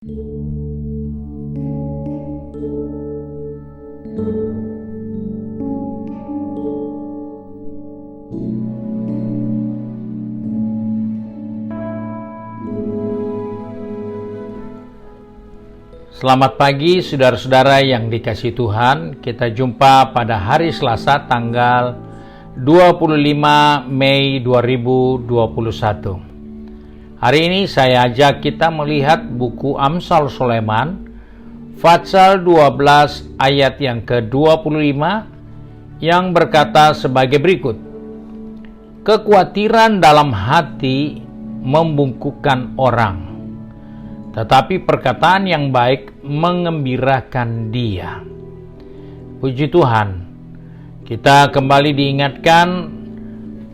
Selamat pagi saudara-saudara yang dikasihi Tuhan. Kita jumpa pada hari Selasa tanggal 25 Mei 2021. Hari ini saya ajak kita melihat buku Amsal Sulaiman pasal 12 ayat yang ke-25 yang berkata sebagai berikut. Kekhawatiran dalam hati membungkukkan orang, tetapi perkataan yang baik mengembirakan dia. Puji Tuhan, kita kembali diingatkan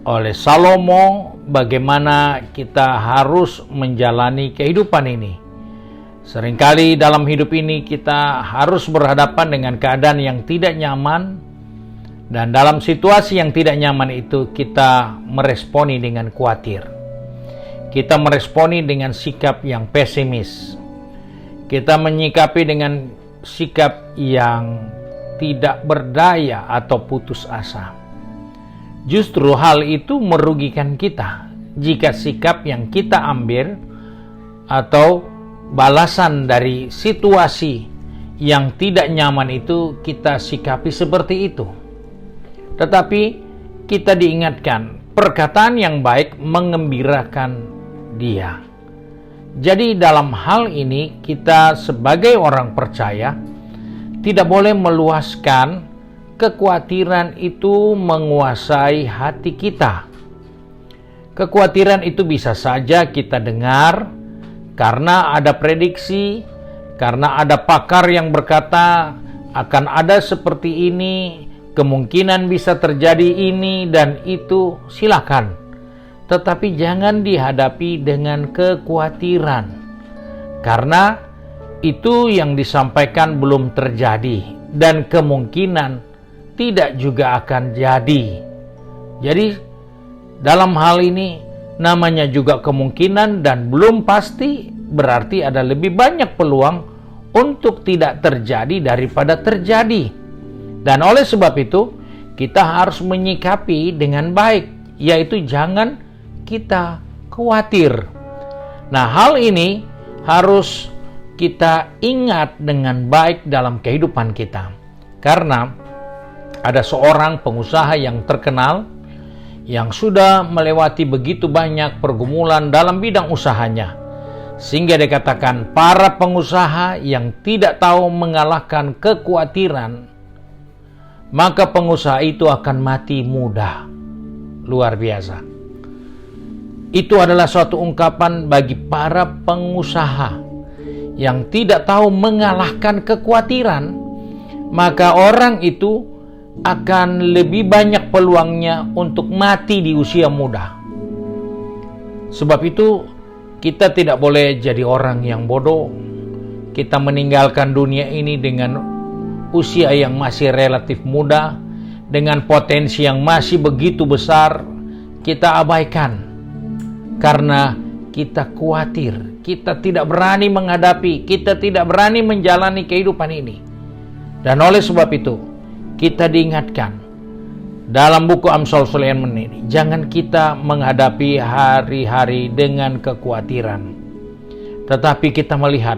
oleh Salomo bagaimana kita harus menjalani kehidupan ini. Seringkali dalam hidup ini kita harus berhadapan dengan keadaan yang tidak nyaman, dan dalam situasi yang tidak nyaman itu kita meresponi dengan khawatir. Kita meresponi dengan sikap yang pesimis. Kita menyikapi dengan sikap yang tidak berdaya atau putus asa. Justru hal itu merugikan kita jika sikap yang kita ambil atau balasan dari situasi yang tidak nyaman itu kita sikapi seperti itu. Tetapi kita diingatkan, perkataan yang baik mengembirakan dia. Jadi dalam hal ini kita sebagai orang percaya tidak boleh meluaskan kekhawatiran itu menguasai hati kita. Kekhawatiran itu bisa saja kita dengar karena ada prediksi, karena ada pakar yang berkata akan ada seperti ini, kemungkinan bisa terjadi ini dan itu, silakan. Tetapi jangan dihadapi dengan kekhawatiran, karena itu yang disampaikan belum terjadi dan kemungkinan tidak juga akan jadi. Jadi dalam hal ini namanya juga kemungkinan dan belum pasti, berarti ada lebih banyak peluang untuk tidak terjadi daripada terjadi. Dan oleh sebab itu kita harus menyikapi dengan baik, yaitu jangan kita khawatir. Nah, hal ini harus kita ingat dengan baik dalam kehidupan kita. Karena ada seorang pengusaha yang terkenal yang sudah melewati begitu banyak pergumulan dalam bidang usahanya, sehingga dikatakan para pengusaha yang tidak tahu mengalahkan kekhawatiran, maka pengusaha itu akan mati muda. Luar biasa. Itu adalah suatu ungkapan bagi para pengusaha yang tidak tahu mengalahkan kekhawatiran, maka orang itu akan lebih banyak peluangnya untuk mati di usia muda. Sebab itu kita tidak boleh jadi orang yang bodoh. Kita meninggalkan dunia ini dengan usia yang masih relatif muda, dengan potensi yang masih begitu besar, kita abaikan karena kita khawatir, kita tidak berani menghadapi, kita tidak berani menjalani kehidupan ini. Dan oleh sebab itu kita diingatkan dalam buku Amsal Sulaiman ini, jangan kita menghadapi hari-hari dengan kekhawatiran, tetapi kita melihat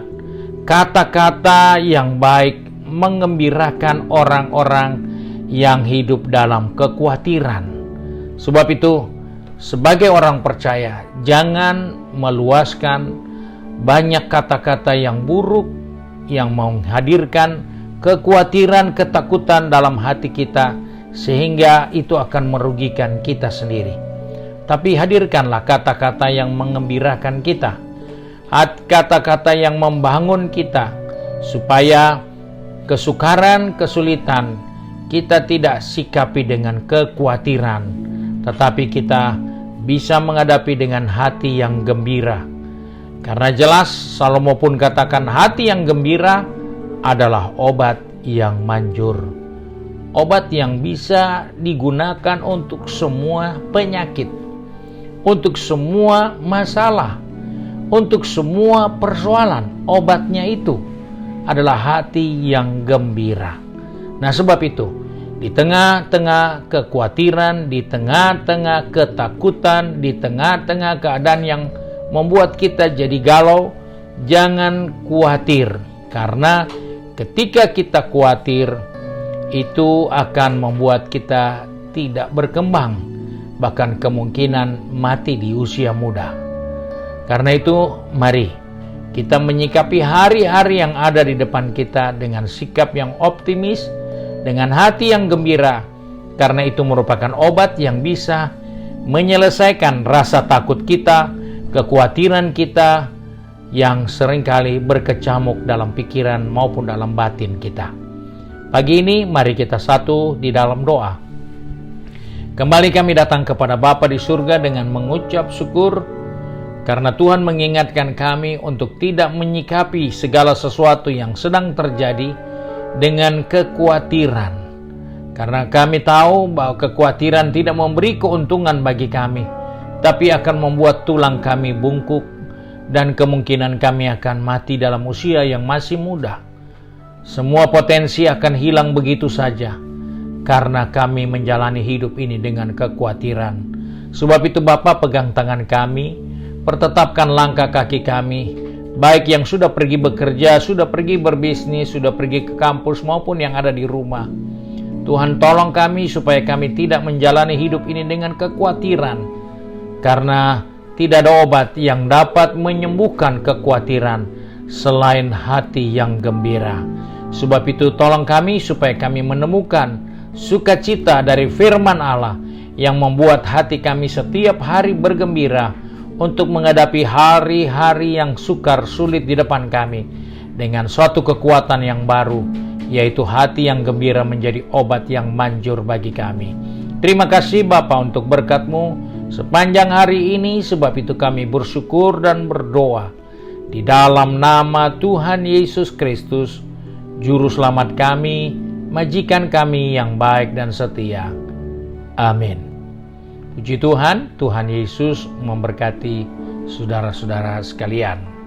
kata-kata yang baik mengembirakan orang-orang yang hidup dalam kekhawatiran. Sebab itu sebagai orang percaya, jangan meluaskan banyak kata-kata yang buruk yang menghadirkan kekhawatiran, ketakutan dalam hati kita, sehingga itu akan merugikan kita sendiri. Tapi hadirkanlah kata-kata yang mengembirakan kita, kata-kata yang membangun kita, supaya kesukaran, kesulitan kita tidak sikapi dengan kekhawatiran, tetapi kita bisa menghadapi dengan hati yang gembira. Karena jelas Salomo pun katakan hati yang gembira adalah obat yang manjur. Obat yang bisa digunakan untuk semua penyakit, untuk semua masalah, untuk semua persoalan. Obatnya itu adalah hati yang gembira. Nah, sebab itu, di tengah-tengah kekhawatiran, di tengah-tengah ketakutan, di tengah-tengah keadaan yang membuat kita jadi galau, jangan khawatir. Karena ketika kita khawatir, itu akan membuat kita tidak berkembang, bahkan kemungkinan mati di usia muda. Karena itu, mari kita menyikapi hari-hari yang ada di depan kita dengan sikap yang optimis, dengan hati yang gembira, karena itu merupakan obat yang bisa menyelesaikan rasa takut kita, kekhawatiran kita yang seringkali berkecamuk dalam pikiran maupun dalam batin kita. Pagi ini mari kita satu di dalam doa. Kembali kami datang kepada Bapa di surga dengan mengucap syukur karena Tuhan mengingatkan kami untuk tidak menyikapi segala sesuatu yang sedang terjadi dengan kekhawatiran. Karena kami tahu bahwa kekhawatiran tidak memberi keuntungan bagi kami, tapi akan membuat tulang kami bungkuk dan kemungkinan kami akan mati dalam usia yang masih muda. Semua potensi akan hilang begitu saja karena kami menjalani hidup ini dengan kekhawatiran. Sebab itu Bapa, pegang tangan kami, pertetapkan langkah kaki kami, baik yang sudah pergi bekerja, sudah pergi berbisnis, sudah pergi ke kampus maupun yang ada di rumah. Tuhan, tolong kami supaya kami tidak menjalani hidup ini dengan kekhawatiran, karena tidak ada obat yang dapat menyembuhkan kekhawatiran selain hati yang gembira. Sebab itu tolong kami supaya kami menemukan sukacita dari firman Allah yang membuat hati kami setiap hari bergembira untuk menghadapi hari-hari yang sukar sulit di depan kami dengan suatu kekuatan yang baru, yaitu hati yang gembira menjadi obat yang manjur bagi kami. Terima kasih Bapa untuk berkat-Mu sepanjang hari ini, sebab itu kami bersyukur dan berdoa di dalam nama Tuhan Yesus Kristus, Juru Selamat kami, Majikan kami yang baik dan setia. Amin. Puji Tuhan, Tuhan Yesus memberkati saudara-saudara sekalian.